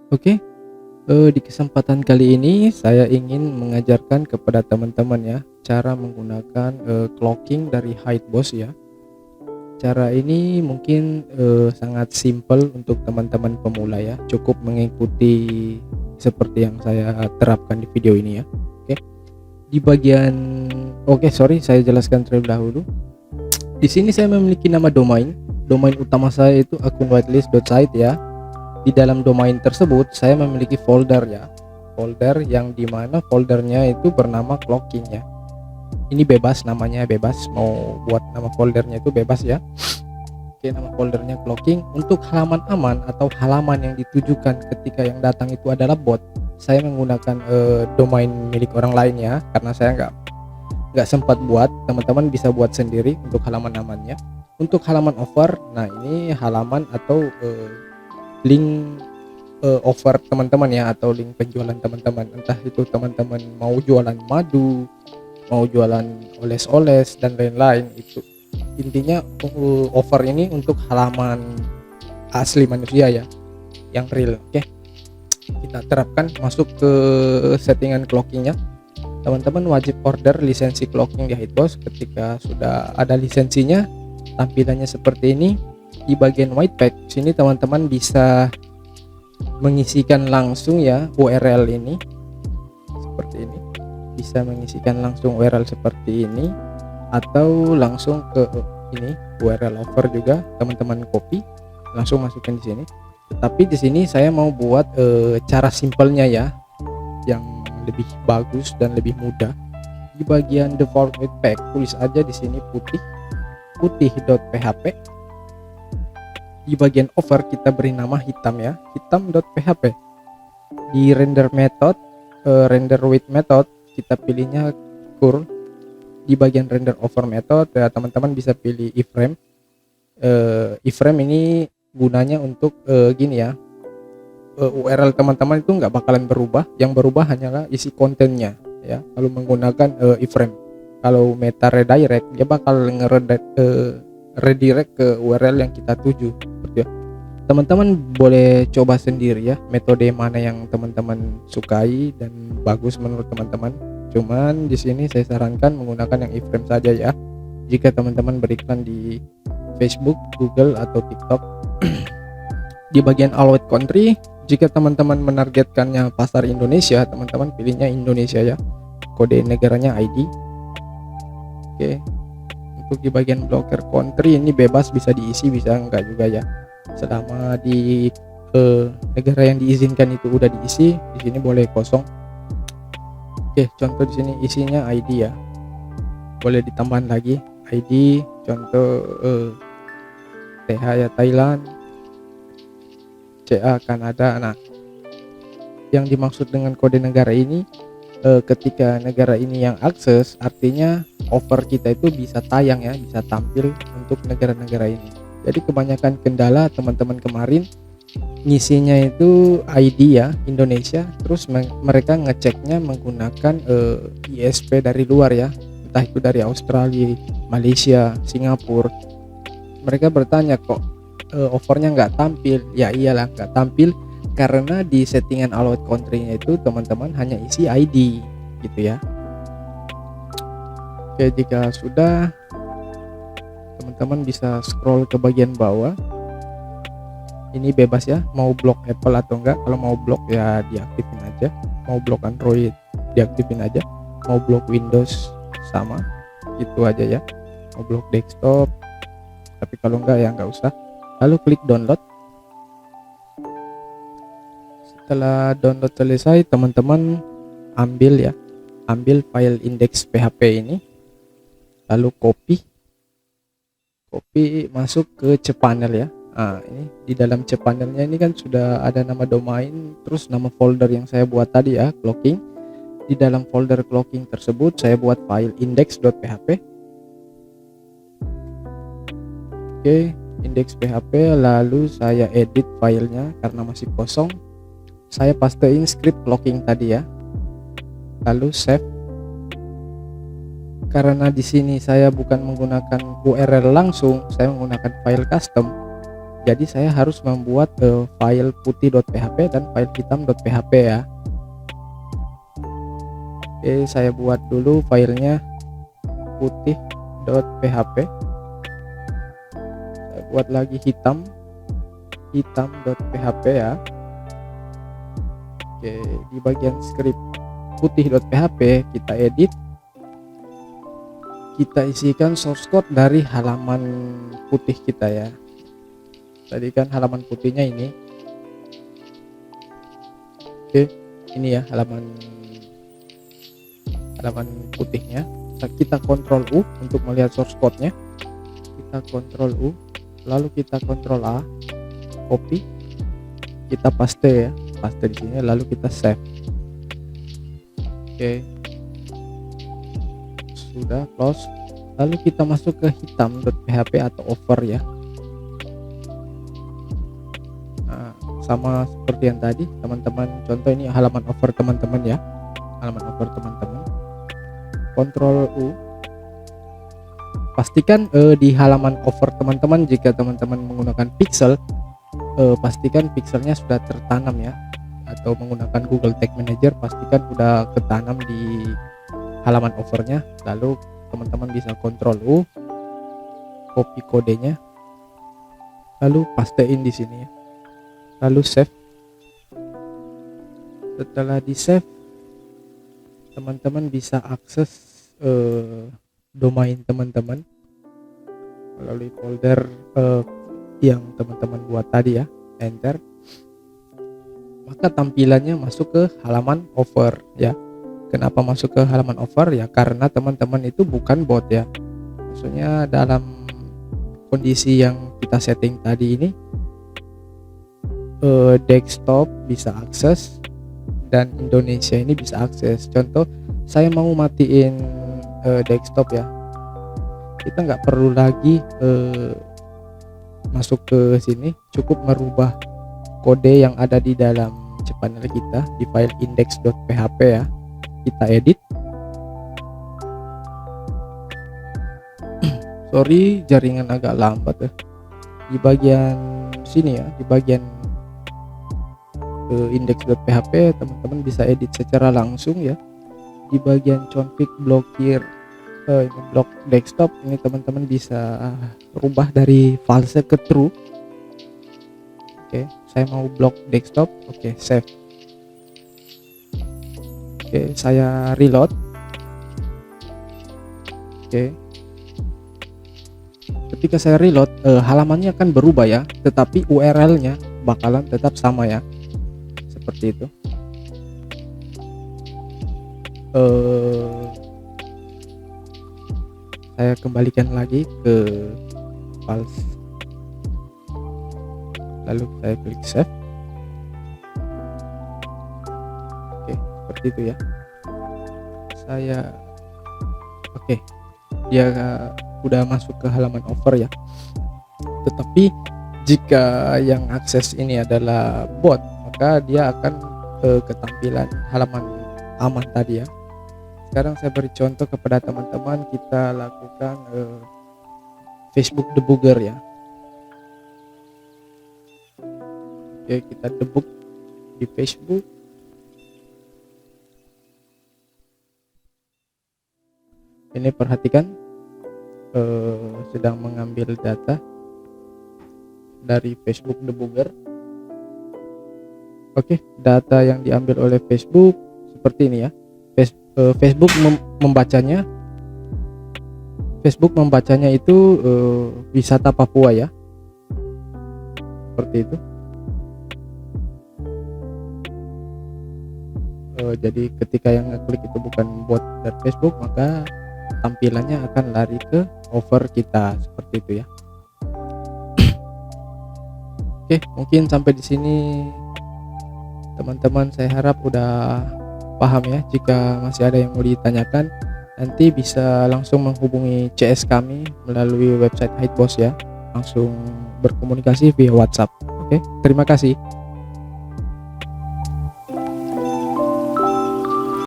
Oke, di kesempatan kali ini saya ingin mengajarkan kepada teman-teman ya, cara menggunakan, clocking dari Hideboss ya. Cara ini mungkin, sangat simpel untuk teman-teman pemula ya, cukup mengikuti seperti yang saya terapkan di video ini ya. Oke, di bagian sorry saya jelaskan terlebih dahulu. Di sini saya memiliki nama domain utama saya itu akun whitelist.site ya. Di dalam domain tersebut saya memiliki folder ya, folder yang dimana foldernya itu bernama clocking ya. Ini bebas, namanya bebas, mau buat nama foldernya itu bebas ya. Oke, nama foldernya clocking. Untuk halaman aman atau halaman yang ditujukan ketika yang datang itu adalah bot, saya menggunakan domain milik orang lain ya, karena saya nggak sempat buat. Teman-teman bisa buat sendiri untuk halaman amannya. Untuk halaman offer, nah ini halaman atau link offer teman-teman ya, atau link penjualan teman-teman, entah itu teman-teman mau jualan madu, mau jualan oles-oles dan lain-lain. Itu intinya, offer ini untuk halaman asli manusia ya, yang real. Oke, kita terapkan masuk ke settingan clockingnya. Teman-teman wajib order lisensi clocking di Hideboss. Ketika sudah ada lisensinya, tampilannya seperti ini. Di bagian white pack sini teman-teman bisa mengisikan langsung ya URL ini seperti ini, bisa mengisikan langsung URL seperti ini, atau langsung ke ini URL offer juga teman-teman copy langsung masukin di sini. Tapi di sini saya mau buat cara simpelnya ya, yang lebih bagus dan lebih mudah. Di bagian default white pack tulis aja di sini putih.php. Di bagian offer kita beri nama hitam ya, hitam.php. Di render method, render with method, kita pilihnya curl. Di bagian render offer method ya, teman-teman bisa pilih iframe. Iframe ini gunanya untuk gini ya, URL teman-teman itu nggak bakalan berubah, yang berubah hanyalah isi kontennya ya, kalau menggunakan iframe. Kalau meta redirect, dia bakal redirect ke URL yang kita tuju. Teman-teman boleh coba sendiri ya, metode mana yang teman-teman sukai dan bagus menurut teman-teman. Cuman di sini saya sarankan menggunakan yang iframe saja ya, jika teman-teman beriklan di Facebook, Google atau TikTok. Di bagian allowed country, jika teman-teman menargetkannya pasar Indonesia, teman-teman pilihnya Indonesia ya, kode negaranya ID. Oke, untuk di bagian blocker country ini bebas, bisa diisi bisa enggak juga ya, selama di negara yang diizinkan itu udah diisi. Di sini boleh kosong. Oke, contoh di sini isinya ID ya, boleh ditambahin lagi ID, contoh TH ya Thailand, CA Kanada. Nah, yang dimaksud dengan kode negara ini, ketika negara ini yang akses, artinya offer kita itu bisa tayang ya, bisa tampil untuk negara-negara ini. Jadi kebanyakan kendala teman-teman kemarin ngisinya itu ID ya Indonesia, terus mereka ngeceknya menggunakan ISP dari luar ya, entah itu dari Australia, Malaysia, Singapura. Mereka bertanya kok offernya nggak tampil. Ya iyalah nggak tampil karena di settingan allowed country-nya itu teman-teman hanya isi ID gitu ya. Oke, jika sudah, teman-teman bisa scroll ke bagian bawah. Ini bebas ya, mau blok Apple atau enggak. Kalau mau blok ya diaktifin aja, mau blok Android diaktifin aja, mau blok Windows sama, itu aja ya. Mau blok desktop, tapi kalau enggak ya enggak usah. Lalu klik download. Setelah download selesai, teman-teman ambil file index PHP ini, lalu copy masuk ke cPanel ya. Nah, ini di dalam cPanelnya ini kan sudah ada nama domain, terus nama folder yang saya buat tadi ya, clocking. Di dalam folder clocking tersebut saya buat file index.php. Oke, index.php, lalu saya edit filenya karena masih kosong. Saya pastein script clocking tadi ya, lalu save. Karena di sini saya bukan menggunakan URL langsung, saya menggunakan file custom. Jadi saya harus membuat file putih.php dan file hitam.php ya. Oke, saya buat dulu filenya putih.php. Saya buat lagi hitam.php ya. Oke, di bagian script putih.php kita edit, kita isikan source code dari halaman putih kita ya. Tadi kan halaman putihnya ini. Oke, ini ya halaman putihnya. Kita Ctrl U untuk melihat source code-nya. Kita Ctrl U, lalu kita Ctrl A, copy, kita paste ya, paste di sini, lalu kita save. Oke, sudah close. Lalu kita masuk ke hitam.php atau over ya. Nah, sama seperti yang tadi teman-teman, contoh ini halaman over teman-teman ya, halaman over teman-teman. Ctrl U, pastikan di halaman over teman-teman, jika teman-teman menggunakan pixel, pastikan pixelnya sudah tertanam ya, atau menggunakan Google Tag Manager, pastikan sudah ketanam di halaman overnya. Lalu teman-teman bisa Ctrl U, copy kodenya, lalu pastein di sini ya, lalu save. Setelah di save, teman-teman bisa akses domain teman-teman melalui folder yang teman-teman buat tadi ya, enter, maka tampilannya masuk ke halaman over ya. Kenapa masuk ke halaman over ya? Karena teman-teman itu bukan bot ya, maksudnya dalam kondisi yang kita setting tadi ini, desktop bisa akses dan Indonesia ini bisa akses. Contoh, saya mau matiin desktop ya, kita nggak perlu lagi masuk ke sini, cukup merubah kode yang ada di dalam cPanel kita di file index.php ya. Kita edit. Sorry, jaringan agak lambat ya. Di bagian sini ya, di bagian index.php teman-teman bisa edit secara langsung ya. Di bagian config blokir ini blok desktop, ini teman-teman bisa rubah dari false ke true. Oke, saya mau blok desktop. Oke, save. Oke, saya reload. Oke, ketika saya reload, halamannya akan berubah ya, tetapi URL-nya bakalan tetap sama ya, seperti itu. Saya kembalikan lagi ke files, lalu saya klik save. Oke, seperti itu ya. Saya oke, dia udah masuk ke halaman over ya. Tetapi jika yang akses ini adalah bot, maka dia akan ketampilan halaman aman tadi ya. Sekarang saya beri contoh kepada teman-teman, kita lakukan Facebook debugger ya. Oke, kita debug di Facebook. Ini perhatikan, sedang mengambil data dari Facebook debugger. Oke, data yang diambil oleh Facebook seperti ini ya. Facebook membacanya itu wisata Papua ya, seperti itu. Jadi ketika yang ngeklik itu bukan bot dari Facebook, maka tampilannya akan lari ke over kita, seperti itu ya. Oke, mungkin sampai di sini teman-teman, saya harap udah paham ya. Jika masih ada yang mau ditanyakan, nanti bisa langsung menghubungi CS kami melalui website Hideboss ya, langsung berkomunikasi via WhatsApp. Oke, terima kasih.